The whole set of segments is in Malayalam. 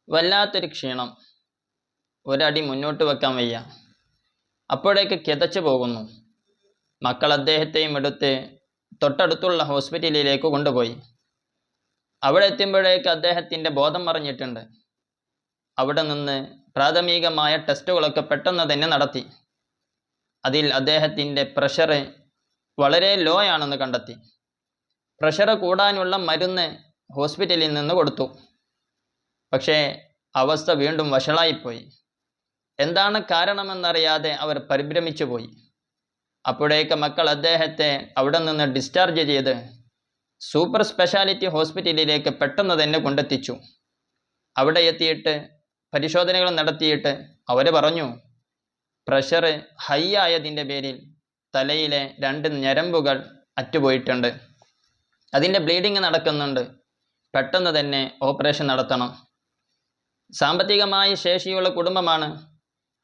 വല്ലാത്തൊരു ക്ഷീണം, ഒരടി മുന്നോട്ട് വെക്കാൻ വയ്യ. അപ്പോഴേക്ക് കിതച്ചു പോകുന്നു. മക്കൾ അദ്ദേഹത്തെയും എടുത്ത് തൊട്ടടുത്തുള്ള ഹോസ്പിറ്റലിലേക്ക് കൊണ്ടുപോയി. അവിടെ എത്തുമ്പോഴേക്ക് അദ്ദേഹത്തിൻ്റെ ബോധം മറിഞ്ഞിട്ടുണ്ട്. അവിടെ നിന്ന് പ്രാഥമികമായ ടെസ്റ്റുകളൊക്കെ പെട്ടെന്ന് തന്നെ നടത്തി. അതിൽ അദ്ദേഹത്തിൻ്റെ പ്രഷർ വളരെ ലോ ആണെന്ന് കണ്ടെത്തി. പ്രഷർ കൂടാനുള്ള മരുന്ന് ഹോസ്പിറ്റലിൽ നിന്ന് കൊടുത്തു. പക്ഷേ അവസ്ഥ വീണ്ടും വഷളായിപ്പോയി. എന്താണ് കാരണമെന്നറിയാതെ അവർ പരിഭ്രമിച്ചു പോയി. അപ്പോഴേക്ക് മക്കൾ അദ്ദേഹത്തെ അവിടെ നിന്ന് ഡിസ്ചാർജ് ചെയ്ത് സൂപ്പർ സ്പെഷ്യാലിറ്റി ഹോസ്പിറ്റലിലേക്ക് പെട്ടെന്ന് തന്നെ കൊണ്ടെത്തിച്ചു. അവിടെ എത്തിയിട്ട് പരിശോധനകൾ നടത്തിയിട്ട് അവർ പറഞ്ഞു, പ്രഷർ ഹൈ ആയതിൻ്റെ പേരിൽ തലയിലെ 2 ഞരമ്പുകൾ അറ്റുപോയിട്ടുണ്ട്. അതിൻ്റെ ബ്ലീഡിങ് നടക്കുന്നുണ്ട്. പെട്ടെന്ന് തന്നെ ഓപ്പറേഷൻ നടത്തണം. സാമ്പത്തികമായ ശേഷിയുള്ള കുടുംബമാണ്.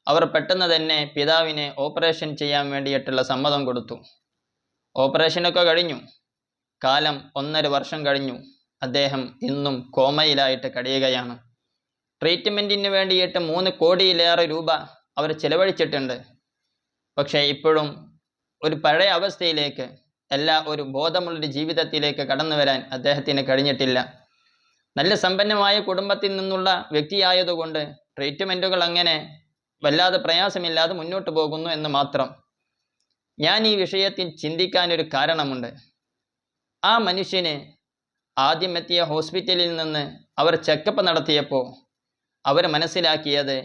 അവർ പെട്ടെന്ന് തന്നെ പിതാവിനെ ഓപ്പറേഷൻ ചെയ്യാൻ വേണ്ടിയിട്ടുള്ള സമ്മതം കൊടുത്തു. ഓപ്പറേഷനൊക്കെ കഴിഞ്ഞു. കാലം 1.5 വർഷം കഴിഞ്ഞു. അദ്ദേഹം ഇന്നും കോമയിലായിട്ട് കഴിയുകയാണ്. ട്രീറ്റ്മെൻറ്റിന് വേണ്ടിയിട്ട് 3 കോടിയിലേറെ രൂപ അവർ ചിലവഴിച്ചിട്ടുണ്ട്. പക്ഷേ ഇപ്പോഴും ഒരു പഴയ അവസ്ഥയിലേക്ക്, ഒരു ബോധമുള്ളൊരു ജീവിതത്തിലേക്ക് കടന്നു വരാൻ അദ്ദേഹത്തിന് കഴിഞ്ഞിട്ടില്ല. നല്ല സമ്പന്നമായ കുടുംബത്തിൽ നിന്നുള്ള വ്യക്തിയായതുകൊണ്ട് ട്രീറ്റ്മെൻറ്റുകൾ അങ്ങനെ വല്ലാതെ പ്രയാസമില്ലാതെ മുന്നോട്ട് പോകുന്നു എന്ന് മാത്രം. ഞാൻ ഈ വിഷയത്തിൽ ചിന്തിക്കാനൊരു കാരണമുണ്ട്. ആ മനുഷ്യന് ആദ്യം എത്തിയ ഹോസ്പിറ്റലിൽ നിന്ന് അവർ ചെക്കപ്പ് നടത്തിയപ്പോൾ അവർ മനസ്സിലാക്കിയത്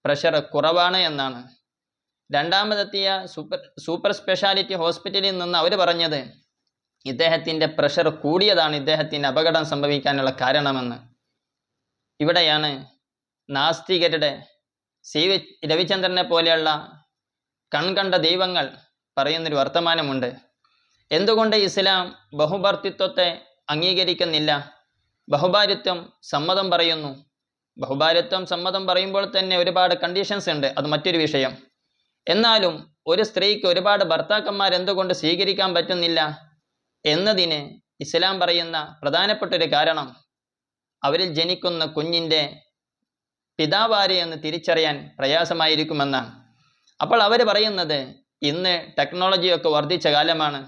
പ്രഷർ കുറവാണ് എന്നാണ്. രണ്ടാമതെത്തിയ സൂപ്പർ സ്പെഷ്യാലിറ്റി ഹോസ്പിറ്റലിൽ നിന്ന് അവർ പറഞ്ഞത് ഇദ്ദേഹത്തിൻ്റെ പ്രഷർ കൂടിയതാണ് ഇദ്ദേഹത്തിന് അപകടം സംഭവിക്കാനുള്ള കാരണമെന്ന്. ഇവിടെയാണ് നാസ്തികരുടെ CV രവിചന്ദ്രനെ പോലെയുള്ള കൺകണ്ട ദൈവങ്ങൾ പറയുന്നൊരു വർത്തമാനമുണ്ട്. എന്തുകൊണ്ട് ഇസ്ലാം ബഹുഭർത്തൃത്വത്തെ അംഗീകരിക്കുന്നില്ല? ബഹുഭാര്യത്വം സമ്മതം പറയുന്നു. ബഹുഭാര്യത്വം സമ്മതം പറയുമ്പോൾ തന്നെ ഒരുപാട് കണ്ടീഷൻസ് ഉണ്ട്, അത് മറ്റൊരു വിഷയം. എന്നാലും ഒരു സ്ത്രീക്ക് ഒരുപാട് ഭർത്താക്കന്മാർ എന്തുകൊണ്ട് സ്വീകരിക്കാൻ പറ്റുന്നില്ല എന്നതിന് ഇസ്ലാം പറയുന്ന പ്രധാനപ്പെട്ടൊരു കാരണം അവരിൽ ജനിക്കുന്ന കുഞ്ഞിൻ്റെ പിതാവാര് എന്ന് തിരിച്ചറിയാൻ പ്രയാസമായിരിക്കുമെന്നാണ്. അപ്പോൾ അവർ പറയുന്നത് ഇന്ന് ടെക്നോളജിയൊക്കെ വർദ്ധിച്ച കാലമാണ്.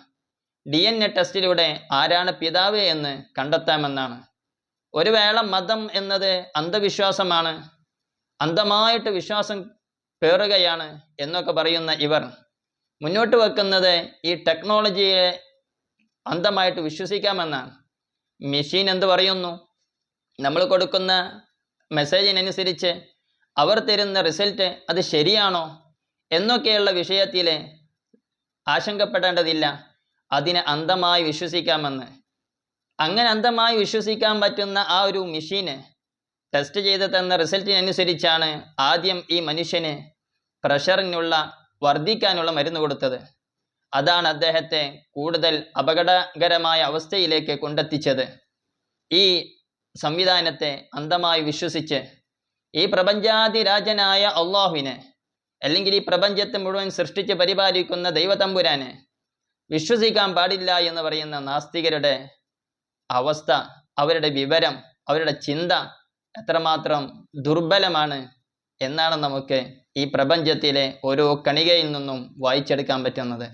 DNA ടെസ്റ്റിലൂടെ ആരാണ് പിതാവ് എന്ന് കണ്ടെത്താമെന്നാണ്. ഒരു വേള മതം എന്നത് അന്ധവിശ്വാസമാണ്, അന്ധമായിട്ട് വിശ്വാസം പേറുകയാണ് എന്നൊക്കെ പറയുന്ന ഇവർ മുന്നോട്ട് വെക്കുന്നത് ഈ ടെക്നോളജിയെ അന്ധമായിട്ട് വിശ്വസിക്കാമെന്നാണ്. മെഷീൻ എന്ത് പറയുന്നു, നമ്മൾ കൊടുക്കുന്ന മെസ്സേജിനനുസരിച്ച് അവർ തരുന്ന റിസൾട്ട് അത് ശരിയാണോ എന്നൊക്കെയുള്ള വിഷയത്തിൽ ആശങ്കപ്പെടേണ്ടതില്ല. അതിനെ അന്ധമായി വിശ്വസിക്കാമെന്ന്. അങ്ങനെ അന്ധമായി വിശ്വസിക്കാൻ പറ്റുന്ന ആ ഒരു മെഷീന് ടെസ്റ്റ് ചെയ്ത് തന്ന റിസൾട്ടിനനുസരിച്ചാണ് ആദ്യം ഈ മനുഷ്യന് പ്രഷറിനുള്ള വർദ്ധിക്കാനുള്ള മരുന്ന് കൊടുത്തത്. അതാണ് അദ്ദേഹത്തെ കൂടുതൽ അപകടകരമായ അവസ്ഥയിലേക്ക് കൊണ്ടെത്തിച്ചത്. ഈ സംവിധാനത്തെ അന്ധമായി വിശ്വസിച്ച് ഈ പ്രപഞ്ചാധിരാജനായ അള്ളാഹുവിനെ, അല്ലെങ്കിൽ ഈ പ്രപഞ്ചത്തെ മുഴുവൻ സൃഷ്ടിച്ച് പരിപാലിക്കുന്ന ദൈവതമ്പുരാനെ വിശ്വസിക്കാൻ പാടില്ല എന്ന് പറയുന്ന നാസ്തികരുടെ അവസ്ഥ, അവരുടെ വിവരം, അവരുടെ ചിന്ത എത്രമാത്രം ദുർബലമാണ് എന്നാണ് നമുക്ക് ഈ പ്രപഞ്ചത്തിലെ ഓരോ കണികയിൽ നിന്നും വായിച്ചെടുക്കാൻ പറ്റുന്നത്.